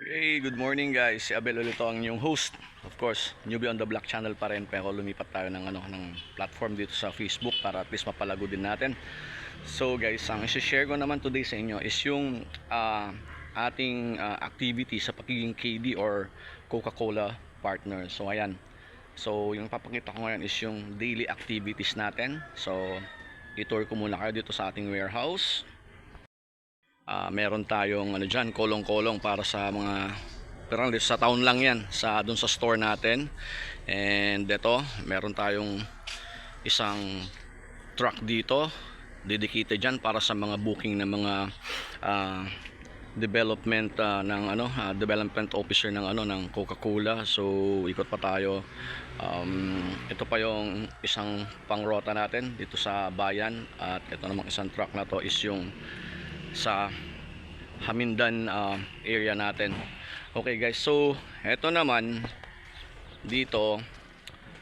Hey, good morning guys. Si Abel ulit ang inyong host. Of course, newbie on the block channel pa rin, pero lumipat tayo ng platform dito sa Facebook para at least mapalago din natin. So guys, ang i-share ko naman today sa inyo is yung ating activity sa pagiging KD or Coca-Cola partner. So ayan. So yung papakita ko ngayon is yung daily activities natin. So i-tour ko muna kayo dito sa ating warehouse. Meron tayong dyan, kolong-kolong para sa mga, pero sa town lang yan, dun sa store natin. And ito, meron tayong isang truck dito dedicated dyan para sa mga booking ng mga development development officer ng Coca-Cola. So ikot pa tayo. Ito pa yung isang pangrota natin dito sa bayan, at ito namang isang truck na to is yung sa Hamindan area natin. Okay guys, so eto naman dito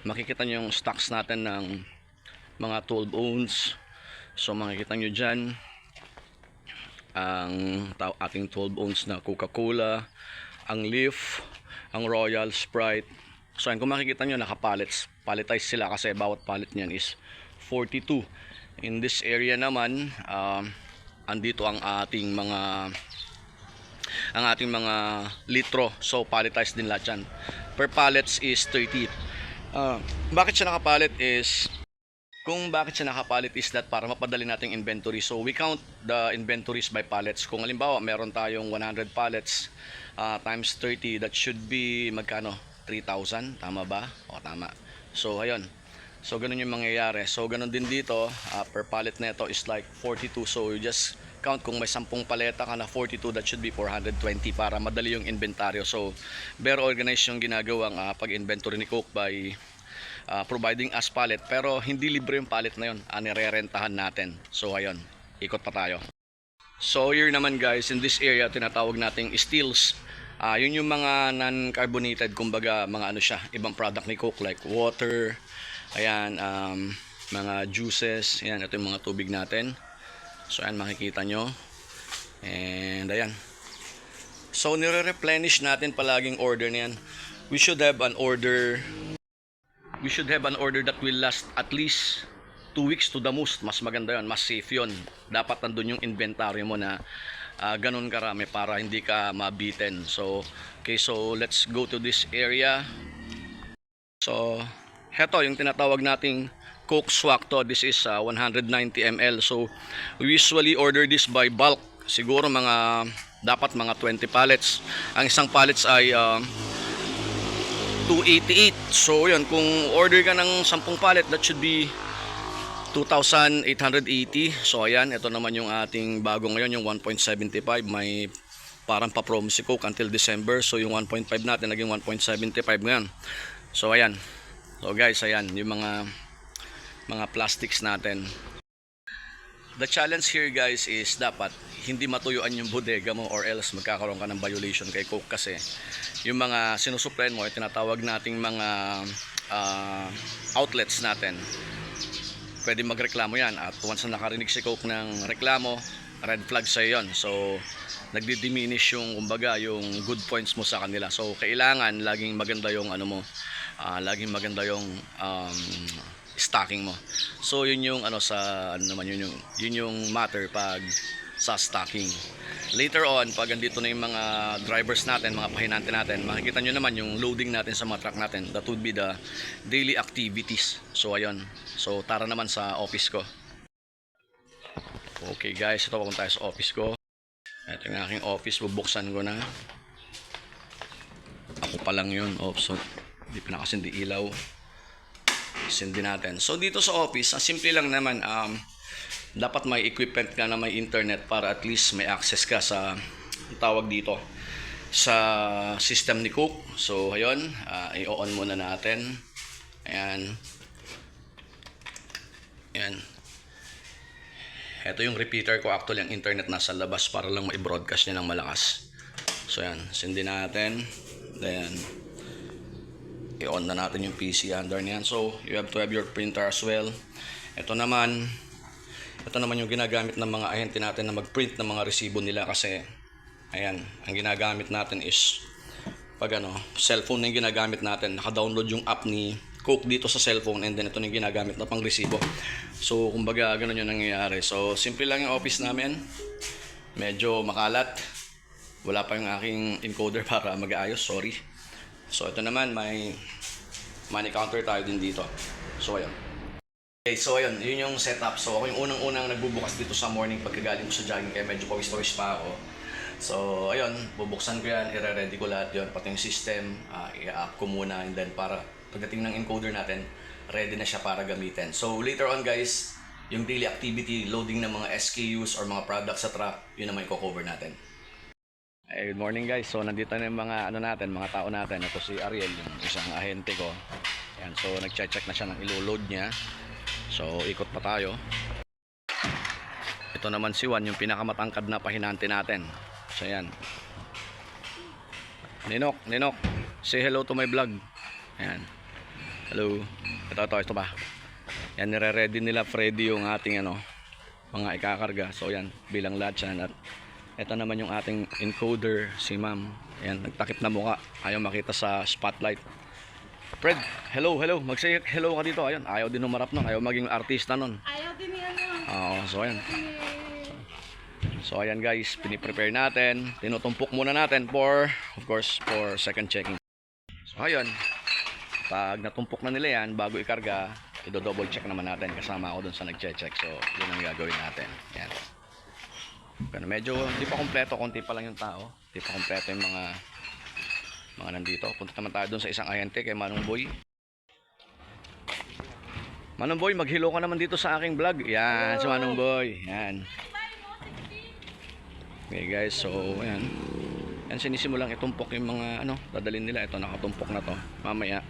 makikita nyo yung stocks natin ng mga 12 ounce. So makikita nyo dyan ang ating 12 ounce na Coca-Cola, ang Leaf, ang Royal, Sprite. So kung makikita nyo palletized sila kasi bawat pallet nyan is 42. In this area naman andito ang ating mga litro. So palletized din lahat yan. Per pallets is 30. Bakit siya nakapalet is that para mapadali nating inventory. So we count the inventories by pallets. Kung halimbawa meron tayong 100 pallets times 30, that should be magkano? 3,000, tama ba? O tama. So ayun. So ganun yung mangyayari. So ganun din dito, per pallet na ito is like 42. So you just count, kung may 10 paleta ka na 42, that should be 420 para madali yung inventaryo. So very organized yung ginagawang pag-inventory ni Coke by providing us pallet, pero hindi libre yung pallet na yun, nirerentahan natin. So ayun, ikot pa tayo. So here naman guys, in this area tinatawag nating steels. Yun yung mga non-carbonated, kumbaga mga siya, ibang product ni Coke like water, ayan, mga juices, ayan, ito yung mga tubig natin. So ayan, makikita nyo. And ayan. So nire-replenish natin palaging order na yan. We should have an order that will last at least 2 weeks to the most. Mas maganda yon, mas safe yon. Dapat nandun yung inventory mo na ganun karami para hindi ka mabitin. So okay, so let's go to this area. So heto yung tinatawag nating Coke swak to. This is 190 ml. So we usually order this by bulk. Siguro dapat mga 20 pallets. Ang isang pallets ay 288. So yun, kung order ka ng 10 pallet, that should be 2,880. So ayan, ito naman yung ating bago ngayon, yung 1.75. May parang pa-promo si Coke until December. So yung 1.5 natin naging 1.75 ngayon. So ayan. So guys, ayan yung mga plastics natin. The challenge here guys is dapat hindi matuyuan yung bodega mo, or else magkakaroon ka ng violation kay Coke, kasi yung mga sinusuplayan mo ay tinatawag nating mga outlets natin. Pwede magreklamo yan, at once na nakarinig si Coke ng reklamo, red flag sa yon. So nagdi-diminish yung kumbaga yung good points mo sa kanila. So kailangan laging maganda yung laging maganda yung stocking mo. So yun yung yun yung matter pag sa stocking. Later on, pag andito na yung mga drivers natin, mga pahinante natin, makikita nyo naman yung loading natin sa mga truck natin. That would be the daily activities. So ayun. So tara naman sa office ko. Okay guys, ito papunta tayo sa office ko. Ito yung aking office, bubuksan ko na. Ako pa lang yun. So hindi pa nakasindi ilaw. Sindi natin. So dito sa office, simple lang naman. Dapat may equipment ka na may internet para at least may access ka sa tawag dito sa system ni Coke. So ayun, i-on muna natin. Ayan. Ayan. Ito yung repeater ko. Actually ang internet nasa labas para lang ma-broadcast niya ng malakas. So ayan, sindi natin. Then i-on na natin yung PC under niyan. So you have to have your printer as well. Ito naman yung ginagamit ng mga ahente natin na mag-print ng mga resibo nila, kasi Ayan, ang ginagamit natin is pag cellphone na yung ginagamit natin. Naka-download yung app ni Coke dito sa cellphone, and then ito na yung ginagamit na pang resibo. So, kumbaga, ganun yung nangyayari. So, simple lang yung office namin. Medyo makalat. Wala pa yung aking encoder para mag-aayos, sorry. So, ito naman, may money counter tayo din dito. So, ayun. Okay, so ayun, yun yung setup. So, ako yung unang-unang nagbubukas dito sa morning pagkagaling ko sa jogging, kaya medyo pawis-pawis pa ako. So, ayun, bubuksan ko yan, i-ready ko lahat yun, pati yung system, i-up ko muna, and then para pagdating ng encoder natin, ready na siya para gamitin. So, later on guys, yung daily activity, loading ng mga SKUs or mga products sa truck, yun naman i-cover natin. Hey, good morning guys. So, nandito na yung mga mga tao natin. Ito si Ariel, yung isang ahente ko. Ayan, so nag-check na siya ng ilo-load niya. So, ikot pa tayo. Ito naman si Juan, yung pinakamatangkad na pahinante natin. So, ayan. Ninok, say hello to my vlog. Ayan. Hello. Ito ba? Yan, nire-ready nila Freddy yung ating mga ikakarga. So, yan, bilang lahat siya. At ito naman yung ating encoder, si ma'am. Ayan, nagtakip na mukha. Ayaw makita sa spotlight. Fred, hello. Mag-say hello ka dito. Ayun, ayaw din humarap nun. Ayaw maging artista nun. Ayaw din yan. Oo, so ayan. So ayan guys, piniprepare natin. Tinutumpok muna natin of course, for second checking. So ayun, pag natumpok na nila yan, bago ikarga, i-double check naman natin. Kasama ako dun sa nag-check. So yun ang gagawin natin. Yan. Pero medyo hindi pa kompleto, konti pa lang yung tao. Hindi pa kompleto yung mga nandito. Punta naman tayo dun sa isang ahente kay Manong Boy. Manong Boy, mag-hello ka naman dito sa aking vlog. Yan, si Manong Boy. Yan. Okay guys, so ayan. Yan, sinisimulang itumpok yung mga dadalhin nila. Ito, nakatumpok na to. Mamaya,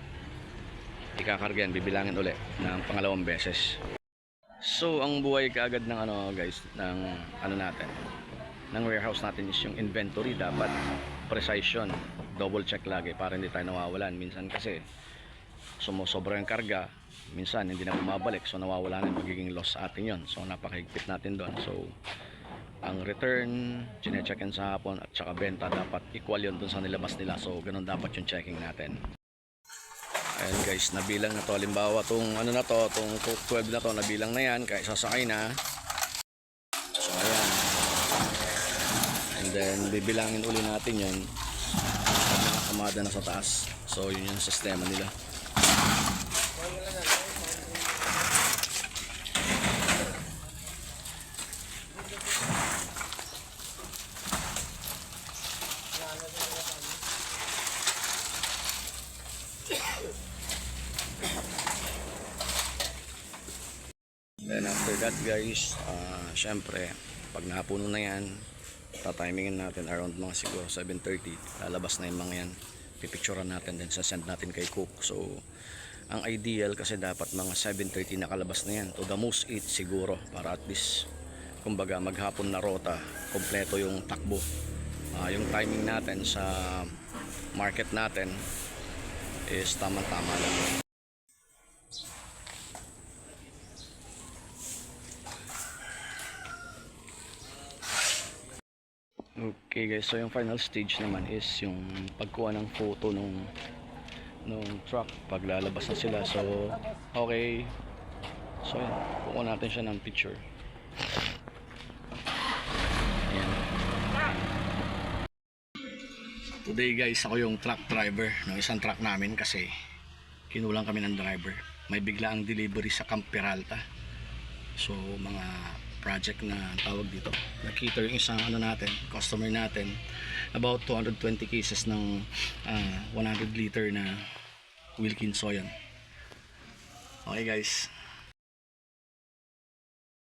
ikakarga yan, bibilangin ulit ng pangalawang beses. So, ang buhay kaagad ng guys, ng natin, ng warehouse natin is yung inventory. Dapat precise yun. Double check lagi para hindi tayo nawawalan. Minsan kasi sumusobra yung karga, minsan hindi na bumabalik, so nawawala na, magiging loss sa atin yon. So napakahigpit natin doon. So ang return, chine-check-in sa hapon at saka benta, dapat equal yun doon sa nilabas nila. So ganun dapat yung checking natin. Ayan guys, nabilang na to. Halimbawa tong tong 12 na to, nabilang na yan, kaya sasakay na. So ayan. And then bibilangin uli natin yun pag nakakamada na sa taas. So yun yung sistema nila. Then after that guys, syempre pag napuno na yan, tatimingin natin around mga siguro 7:30. Lalabas na yung mga yan, pipicturean natin, then sasend natin kay Cook. So ang ideal kasi dapat mga 7:30 nakalabas na yan, to the most 8 siguro, para at least kumbaga maghapon na rota, kompleto yung takbo. Yung timing natin sa market natin is tamang-tama lang. Okay guys, so yung final stage naman is yung pagkuha ng photo nung truck pag lalabas na sila. So okay, so yan, kukuha natin siya ng picture. Ayan. Today guys, ako yung truck driver ng isang truck namin kasi kinulang kami ng driver. May bigla ang delivery sa Camp Peralta. So mga project na tawag dito, nakita yung isang natin, customer natin, about 220 cases ng 100 liter na Wilkins Soyan. Okay guys,